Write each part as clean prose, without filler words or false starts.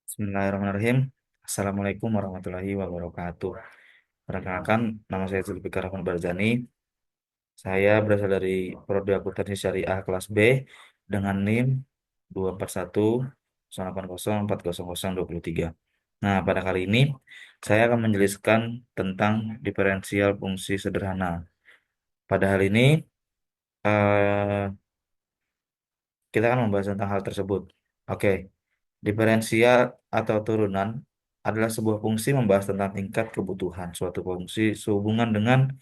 Bismillahirrahmanirrahim. Assalamualaikum warahmatullahi wabarakatuh. Perkenalkan, nama saya Zulfikar Rahman Barzani. Saya berasal dari Prodi Akuntansi Syariah kelas B dengan NIM 241 080 400 23. Nah, pada kali ini saya akan menjelaskan tentang diferensial fungsi sederhana. Pada hal ini eh, kita akan membahas tentang hal tersebut. Oke. Diferensial atau turunan adalah sebuah fungsi membahas tentang tingkat kebutuhan suatu fungsi sehubungan dengan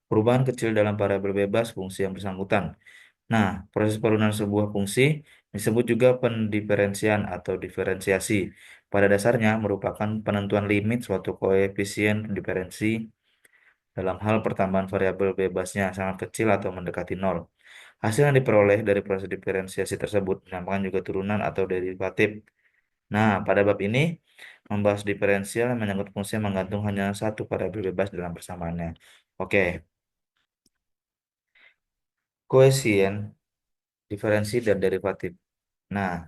perubahan kecil dalam variabel bebas fungsi yang bersangkutan. Nah, proses penurunan sebuah fungsi disebut juga pendiferensian atau diferensiasi. Pada dasarnya merupakan penentuan limit suatu koefisien diferensi dalam hal pertambahan variabel bebasnya sangat kecil atau mendekati nol. Hasil yang diperoleh dari proses diferensiasi tersebut dinamakan juga turunan atau derivatif. Nah, pada bab ini membahas diferensial yang menyangkut fungsi yang menggantung hanya satu variabel bebas dalam persamaannya. Oke, koefisien, diferensi, dan derivatif. Nah,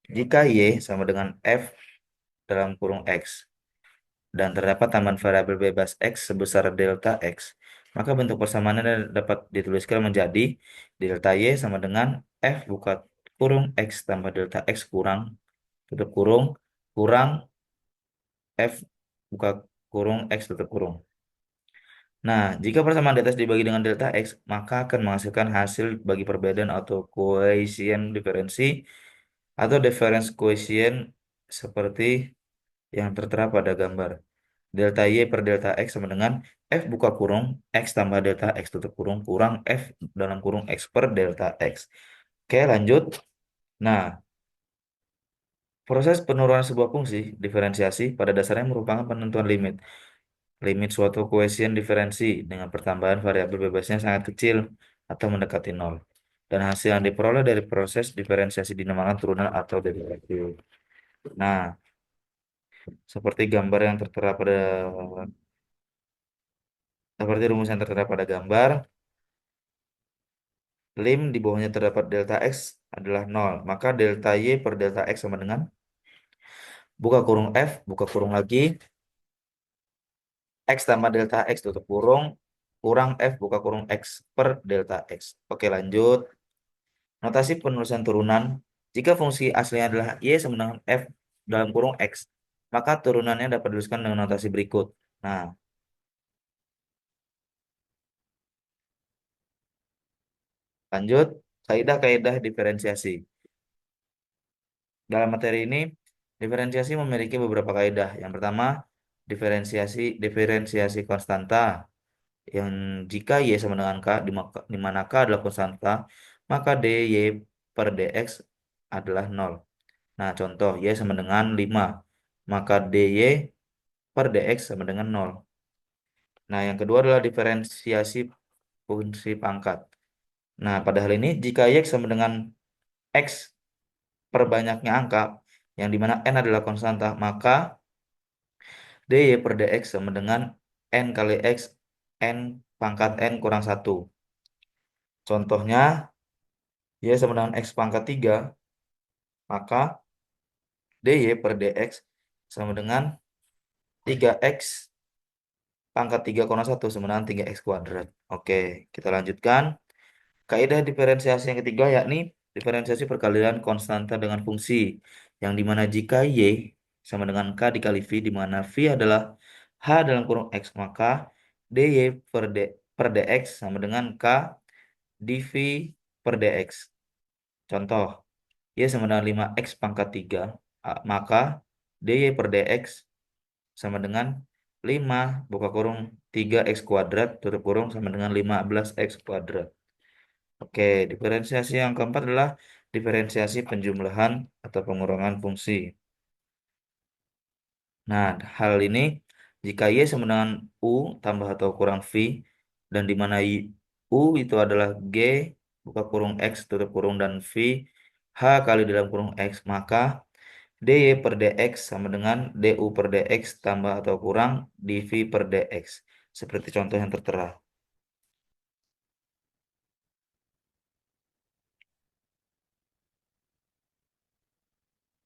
jika Y sama dengan F dalam kurung X dan terdapat tambahan variabel bebas X sebesar delta X, maka bentuk persamaannya dapat dituliskan menjadi delta Y sama dengan F buka kurung X tambah delta X kurang tutup kurung kurang F buka kurung X tutup kurung. Nah, jika persamaan di atas dibagi dengan delta X, maka akan menghasilkan hasil bagi perbedaan atau koefisien diferensi atau difference koefisien seperti yang tertera pada gambar. Delta Y per delta X sama dengan F buka kurung X tambah delta X tutup kurung kurang F dalam kurung X per delta X. Oke, lanjut. Nah, proses penurunan sebuah fungsi diferensiasi pada dasarnya merupakan penentuan limit. Limit suatu koefisien diferensi dengan pertambahan variabel bebasnya sangat kecil atau mendekati nol. Dan hasil yang diperoleh dari proses diferensiasi dinamakan turunan atau derivatif. Nah, seperti gambar yang tertera pada seperti rumus yang tertera pada gambar, lim di bawahnya terdapat delta x adalah nol. Maka delta y per delta x sama dengan buka kurung f, buka kurung lagi, x tambah delta x tutup kurung, kurang f buka kurung x per delta x. Oke, lanjut. Notasi penulisan turunan, jika fungsi aslinya adalah y sama dengan f dalam kurung x, maka turunannya dapat dituliskan dengan notasi berikut. Nah, lanjut, kaidah-kaidah diferensiasi. Dalam materi ini, diferensiasi memiliki beberapa kaidah. Yang pertama, diferensiasi konstanta, yang jika y sama dengan k, di mana k adalah konstanta, maka dy per dx adalah nol. Nah, contoh, y sama dengan 5, maka dy per dx sama dengan nol. Nah, yang kedua adalah diferensiasi fungsi pangkat. Nah, pada hal ini, jika y sama dengan x per banyaknya angka, yang dimana n adalah konstanta, maka dy per dx sama dengan n kali x, n pangkat n kurang 1. Contohnya, y sama dengan x pangkat 3, maka dy per dx sama dengan 3x pangkat 3 kurang 1 sama dengan 3x kuadrat. Oke, kita lanjutkan. Kaidah diferensiasi yang ketiga yakni diferensiasi perkalian konstanta dengan fungsi, yang dimana jika y sama dengan k dikali v, di mana v adalah h dalam kurung x, maka dy per dx sama dengan k dv per dx. Contoh, y sama dengan 5x pangkat 3, maka dy per dx sama dengan 5 buka kurung 3x kuadrat tutup kurung sama dengan 15x kuadrat. Oke, diferensiasi yang keempat adalah diferensiasi penjumlahan atau pengurangan fungsi. Nah, hal ini jika Y sama dengan U tambah atau kurang V, dan di mana U itu adalah G buka kurung X tutup kurung dan V H kali dalam kurung X, maka DY per DX sama dengan DU per DX tambah atau kurang DV per DX. Seperti contoh yang tertera.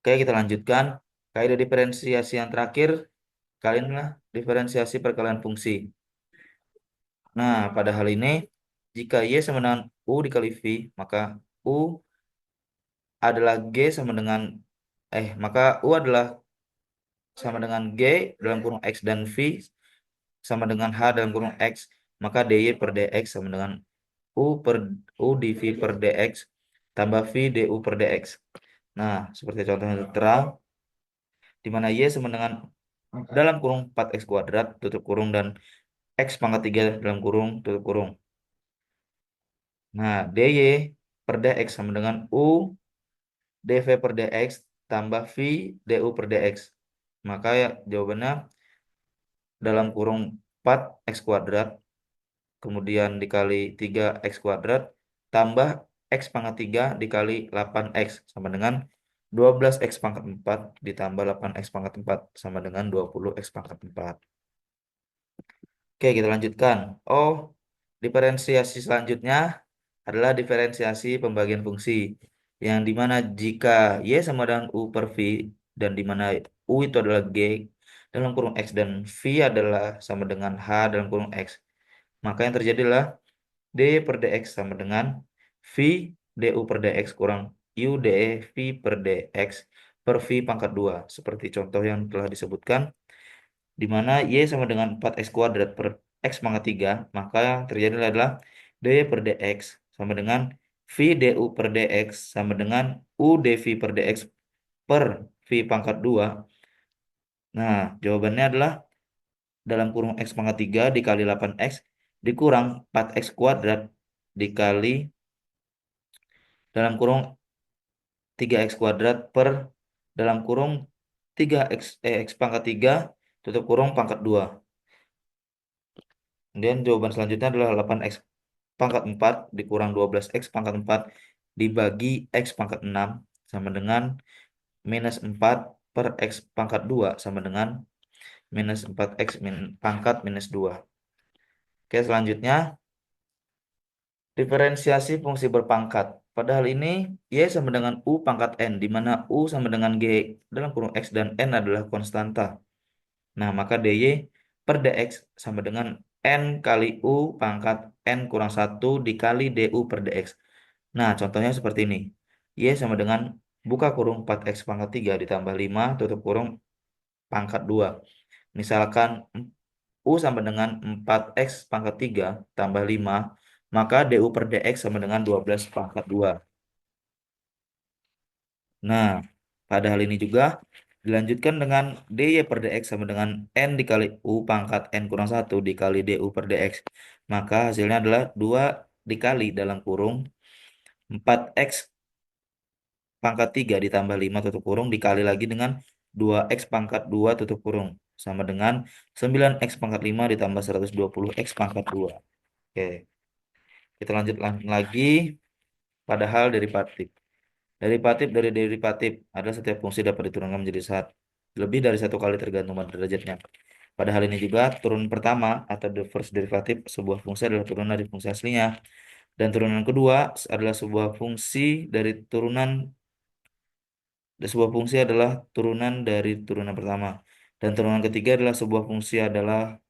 Oke, kita lanjutkan. Kaidah diferensiasi yang terakhir, kalianlah diferensiasi perkalian fungsi. Nah, pada hal ini, jika Y sama dengan U dikali V, maka U adalah G sama dengan, maka U adalah sama dengan G dalam kurung X dan V sama dengan H dalam kurung X, maka DY per DX sama dengan U per U dV per DX tambah V DU per DX. Nah, seperti contohnya tertera, di mana Y sama dengan dalam kurung 4X kuadrat tutup kurung dan X pangkat 3 dalam kurung tutup kurung. Nah, DY per DX sama dengan U DV per DX tambah V DU per DX. Maka ya, jawabannya dalam kurung 4X kuadrat kemudian dikali 3X kuadrat tambah X pangkat 3 dikali 8X sama dengan 12X pangkat 4 ditambah 8X pangkat 4 sama dengan 20X pangkat 4. Oke, kita lanjutkan. Oh, diferensiasi selanjutnya adalah diferensiasi pembagian fungsi. Yang dimana jika Y sama dengan U per V dan dimana U itu adalah G dalam kurung X dan V adalah sama dengan H dalam kurung X. Maka yang terjadi adalah D per DX sama dengan V DU per DX kurang U DV per DX per V pangkat 2. Seperti contoh yang telah disebutkan, di mana Y sama dengan 4X kuadrat per X pangkat 3, maka yang terjadi adalah D per DX sama dengan V DU per DX sama dengan U DV per DX per V pangkat 2. Nah, jawabannya adalah dalam kurung X pangkat 3 dikali 8X dikurang 4X kuadrat dikali dalam kurung 3X kuadrat per dalam kurung 3X X pangkat 3 tutup kurung pangkat 2. Kemudian jawaban selanjutnya adalah 8X pangkat 4 dikurang 12X pangkat 4 dibagi X pangkat 6 sama dengan minus 4 per X pangkat 2 sama dengan minus 4X pangkat minus 2. Oke, selanjutnya diferensiasi fungsi berpangkat. Pada hal ini, Y sama dengan U pangkat N, di mana U sama dengan G dalam kurung X dan N adalah konstanta. Nah, maka DY per DX sama dengan N kali U pangkat N kurang 1 dikali DU per DX. Nah, contohnya seperti ini. Y sama dengan buka kurung 4X pangkat 3 ditambah 5 tutup kurung pangkat 2. Misalkan U sama dengan 4X pangkat 3 tambah 5, maka DU per DX sama dengan 12 pangkat 2. Nah, pada hal ini juga dilanjutkan dengan DY per DX sama dengan N dikali U pangkat N kurang 1 dikali DU per DX. Maka hasilnya adalah 2 dikali dalam kurung 4X pangkat 3 ditambah 5 tutup kurung dikali lagi dengan 2X pangkat 2 tutup kurung sama dengan 9X pangkat 5 ditambah 120X pangkat 2. Oke, kita lanjut lagi pada hal derivatif. Derivatif dari derivatif adalah setiap fungsi dapat diturunkan menjadi lebih dari satu kali tergantung pada derajatnya. Pada hal ini juga turunan pertama atau the first derivative sebuah fungsi adalah turunan dari fungsi aslinya dan turunan kedua adalah sebuah fungsi dari turunan sebuah fungsi adalah turunan dari turunan pertama dan turunan ketiga sebuah fungsi adalah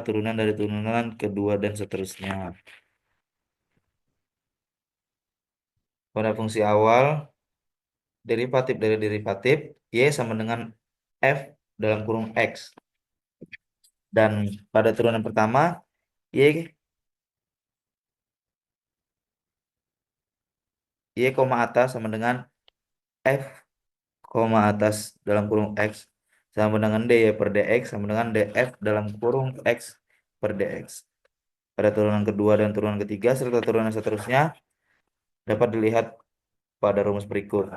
turunan dari turunan kedua dan seterusnya. Pada fungsi awal derivatif dari derivatif Y sama dengan F dalam kurung X. Dan pada turunan pertama Y, Y koma atas sama dengan F koma atas dalam kurung X sama dengan DY per DX sama dengan DF dalam kurung X per DX. Pada turunan kedua dan turunan ketiga serta turunan seterusnya dapat dilihat pada rumus berikut.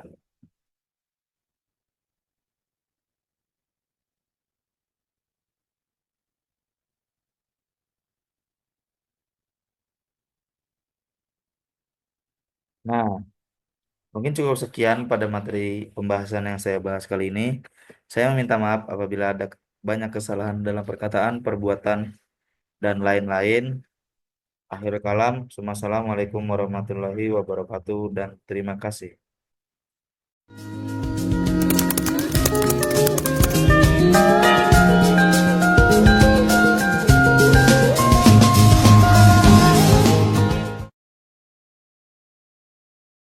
Nah, mungkin cukup sekian pada materi pembahasan yang saya bahas kali ini. Saya meminta maaf apabila ada banyak kesalahan dalam perkataan, perbuatan, dan lain-lain. Akhir kalam, Assalamualaikum warahmatullahi wabarakatuh, dan terima kasih.